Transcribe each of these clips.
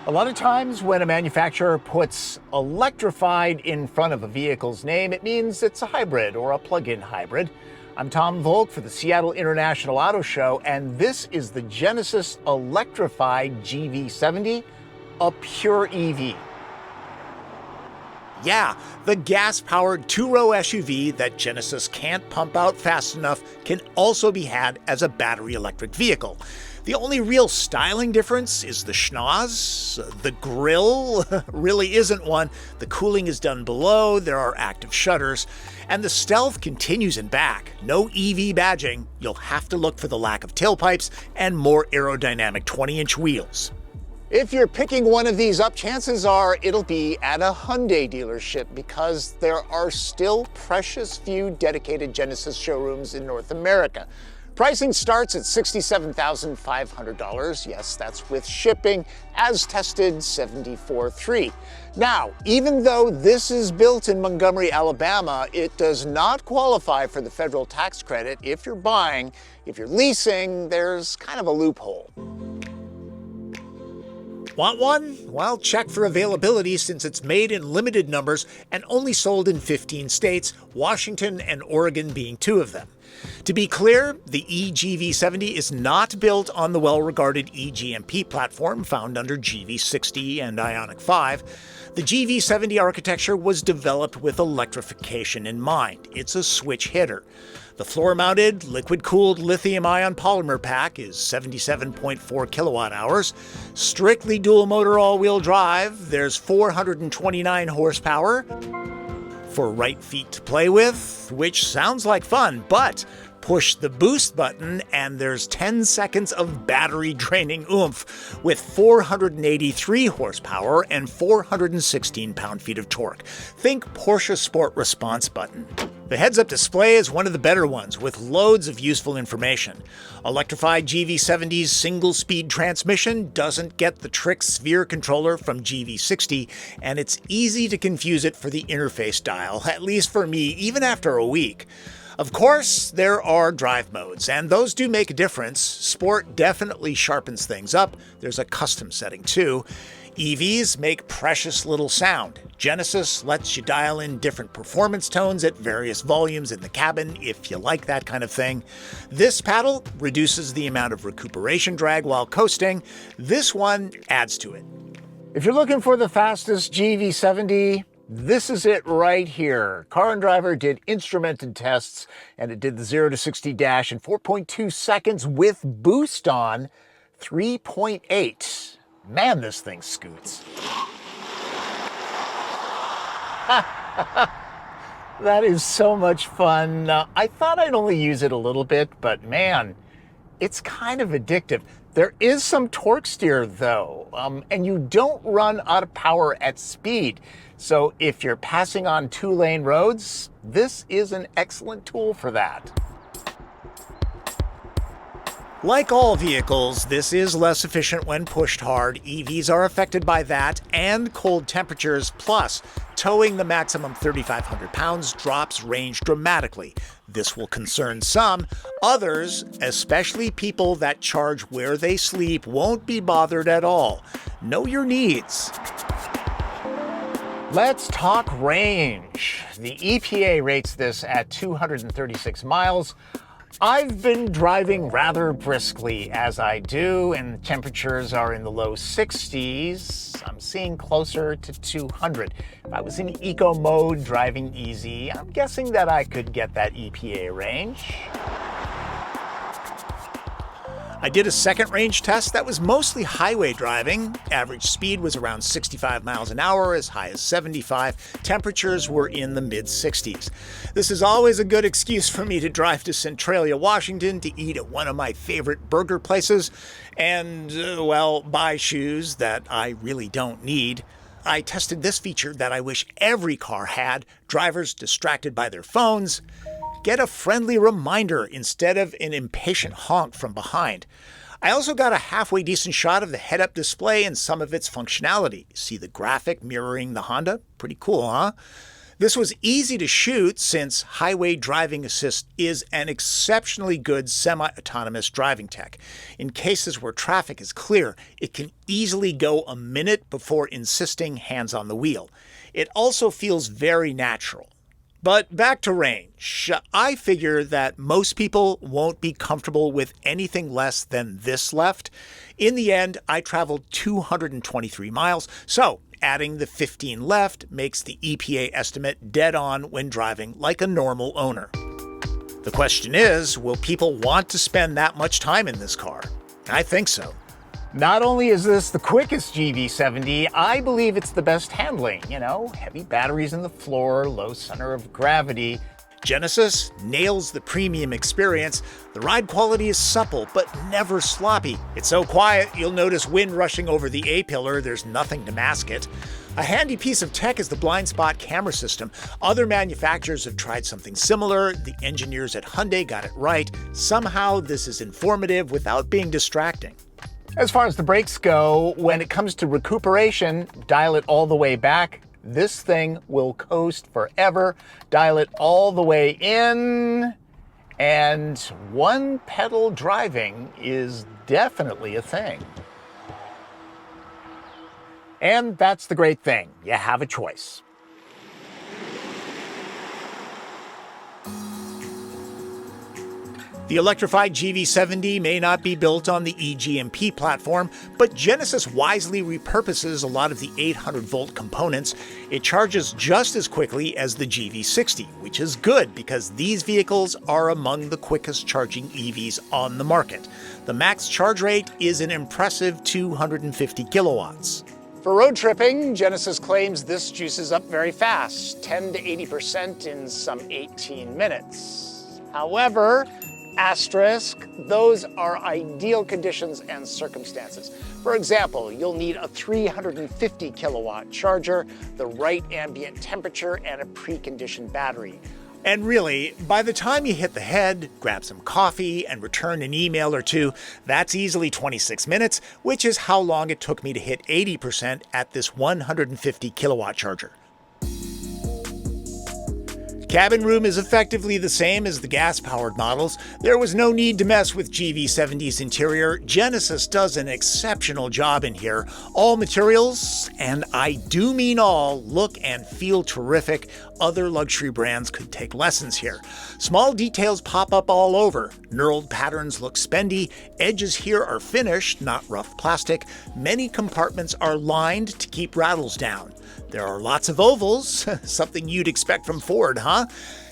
A lot of times when a manufacturer puts electrified in front of a vehicle's name, it means it's a hybrid or a plug-in hybrid. I'm Tom Voelk for the Seattle International Auto Show, and this is the Genesis Electrified GV70, a pure EV. Yeah, the gas-powered two-row SUV that Genesis can't pump out fast enough can also be had as a battery electric vehicle. The only real styling difference is the schnoz. The grille really isn't one. The cooling is done below, there are active shutters, and the stealth continues in back. No EV badging. You'll have to look for the lack of tailpipes and more aerodynamic 20-inch wheels. If you're picking one of these up, chances are it'll be at a Hyundai dealership because there are still precious few dedicated Genesis showrooms in North America. Pricing starts at $67,500. Yes, that's with shipping, as tested 74.3. Now, even though this is built in Montgomery, Alabama, it does not qualify for the federal tax credit if you're buying. If you're leasing, there's kind of a loophole. Want one? Well, check for availability since it's made in limited numbers and only sold in 15 states, Washington and Oregon being two of them. To be clear, the eGV70 is not built on the well-regarded eGMP platform found under GV60 and Ioniq 5. The GV70 architecture was developed with electrification in mind. It's a switch hitter. The floor-mounted, liquid-cooled lithium-ion polymer pack is 77.4 kilowatt-hours. Strictly dual-motor all-wheel drive, there's 429 horsepower. For right feet to play with, which sounds like fun, but push the boost button and there's 10 seconds of battery-draining oomph with 483 horsepower and 416 pound-feet of torque. Think Porsche Sport Response button. The heads-up display is one of the better ones with loads of useful information. Electrified GV70's single-speed transmission doesn't get the trick sphere controller from GV60, and it's easy to confuse it for the interface dial, at least for me, even after a week. Of course, there are drive modes, and those do make a difference. Sport definitely sharpens things up. There's a custom setting too. EVs make precious little sound. Genesis lets you dial in different performance tones at various volumes in the cabin if you like that kind of thing. This paddle reduces the amount of recuperation drag while coasting. This one adds to it. If you're looking for the fastest GV70, this is it right here. Car and Driver did instrumented tests, and it did the 0 to 60 dash in 4.2 seconds with boost on 3.8. Man, this thing scoots. That is so much fun. I thought I'd only use it a little bit, but man, it's kind of addictive. There is some torque steer though, and you don't run out of power at speed. So if you're passing on two-lane roads, this is an excellent tool for that. Like all vehicles, this is less efficient when pushed hard. EVs are affected by that and cold temperatures, plus towing the maximum 3,500 pounds drops range dramatically. This will concern some. Others, especially people that charge where they sleep, won't be bothered at all. Know your needs. Let's talk range. The EPA rates this at 236 miles. I've been driving rather briskly as I do, and temperatures are in the low 60s. I'm seeing closer to 200. If I was in eco mode, driving easy, I'm guessing that I could get that EPA range. I did a second range test that was mostly highway driving. Average speed was around 65 miles an hour, as high as 75. Temperatures were in the mid-60s. This is always a good excuse for me to drive to Centralia, Washington to eat at one of my favorite burger places and, well, buy shoes that I really don't need. I tested this feature that I wish every car had: drivers distracted by their phones. Get a friendly reminder instead of an impatient honk from behind. I also got a halfway decent shot of the head-up display and some of its functionality. See the graphic mirroring the Honda? Pretty cool, huh? This was easy to shoot since Highway Driving Assist is an exceptionally good semi-autonomous driving tech. In cases where traffic is clear, it can easily go a minute before insisting hands on the wheel. It also feels very natural. But back to range. I figure that most people won't be comfortable with anything less than this left. In the end, I traveled 223 miles, so adding the 15 left makes the EPA estimate dead on when driving like a normal owner. The question is, will people want to spend that much time in this car? I think so. Not only is this the quickest GV70, I believe it's the best handling. Heavy batteries in the floor, low center of gravity. Genesis nails the premium experience. The ride quality is supple, but never sloppy. It's so quiet, you'll notice wind rushing over the A-pillar. There's nothing to mask it. A handy piece of tech is the blind spot camera system. Other manufacturers have tried something similar. The engineers at Hyundai got it right. Somehow this is informative without being distracting. As far as the brakes go, when it comes to recuperation, dial it all the way back. This thing will coast forever. Dial it all the way in, and one pedal driving is definitely a thing. And that's the great thing. You have a choice. The electrified GV70 may not be built on the eGMP platform, but Genesis wisely repurposes a lot of the 800-volt components. It charges just as quickly as the GV60, which is good because these vehicles are among the quickest charging EVs on the market. The max charge rate is an impressive 250 kilowatts. For road tripping, Genesis claims this juices up very fast, 10 to 80% in some 18 minutes. However, asterisk, those are ideal conditions and circumstances. For example, you'll need a 350 kilowatt charger, the right ambient temperature, and a preconditioned battery. And really, by the time you hit the head, grab some coffee, and return an email or two, that's easily 26 minutes, which is how long it took me to hit 80% at this 150 kilowatt charger. Cabin room is effectively the same as the gas-powered models. There was no need to mess with GV70's interior. Genesis does an exceptional job in here. All materials, and I do mean all, look and feel terrific. Other luxury brands could take lessons here. Small details pop up all over. Knurled patterns look spendy. Edges here are finished, not rough plastic. Many compartments are lined to keep rattles down. There are lots of ovals, something you'd expect from Ford, huh?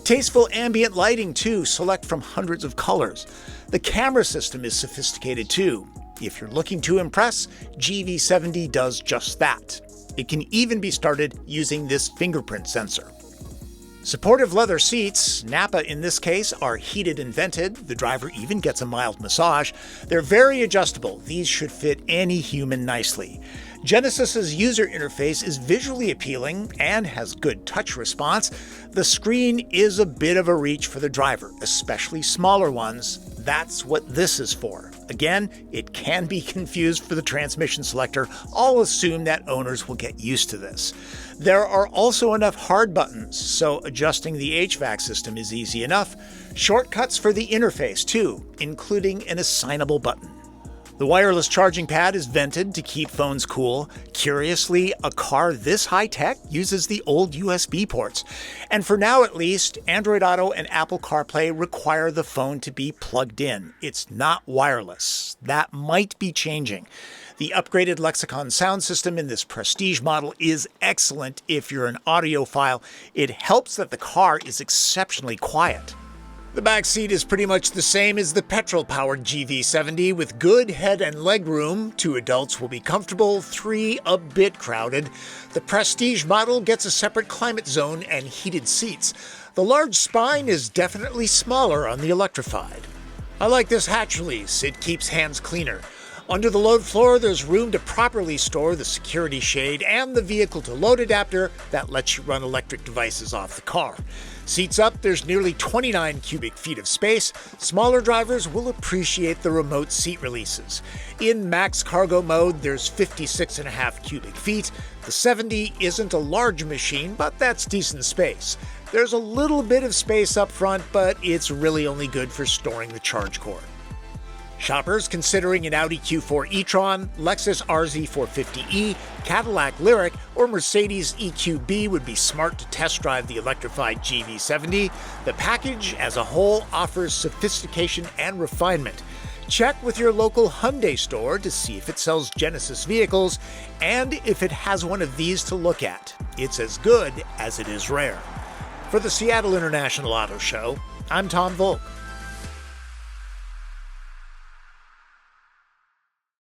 Tasteful ambient lighting too, select from hundreds of colors. The camera system is sophisticated too. If you're looking to impress, GV70 does just that. It can even be started using this fingerprint sensor. Supportive leather seats, Napa in this case, are heated and vented. The driver even gets a mild massage. They're very adjustable. These should fit any human nicely. Genesis's user interface is visually appealing and has good touch response. The screen is a bit of a reach for the driver, especially smaller ones. That's what this is for. Again, it can be confused for the transmission selector. I'll assume that owners will get used to this. There are also enough hard buttons, so adjusting the HVAC system is easy enough. Shortcuts for the interface too, including an assignable button. The wireless charging pad is vented to keep phones cool. Curiously, a car this high-tech uses the old USB ports. And for now at least, Android Auto and Apple CarPlay require the phone to be plugged in. It's not wireless. That might be changing. The upgraded Lexicon sound system in this Prestige model is excellent if you're an audiophile. It helps that the car is exceptionally quiet. The back seat is pretty much the same as the petrol-powered GV70 with good head and leg room. 2 adults will be comfortable, 3 a bit crowded. The Prestige model gets a separate climate zone and heated seats. The large spine is definitely smaller on the electrified. I like this hatch release. It keeps hands cleaner. Under the load floor, there's room to properly store the security shade and the vehicle-to-load adapter that lets you run electric devices off the car. Seats up, there's nearly 29 cubic feet of space. Smaller drivers will appreciate the remote seat releases. In max cargo mode, there's 56.5 cubic feet. The 70 isn't a large machine, but that's decent space. There's a little bit of space up front, but it's really only good for storing the charge cord. Shoppers considering an Audi Q4 e-tron, Lexus RZ450e, Cadillac Lyriq, or Mercedes EQB would be smart to test drive the electrified GV70. The package as a whole offers sophistication and refinement. Check with your local Hyundai store to see if it sells Genesis vehicles and if it has one of these to look at. It's as good as it is rare. For the Seattle International Auto Show, I'm Tom Voelk.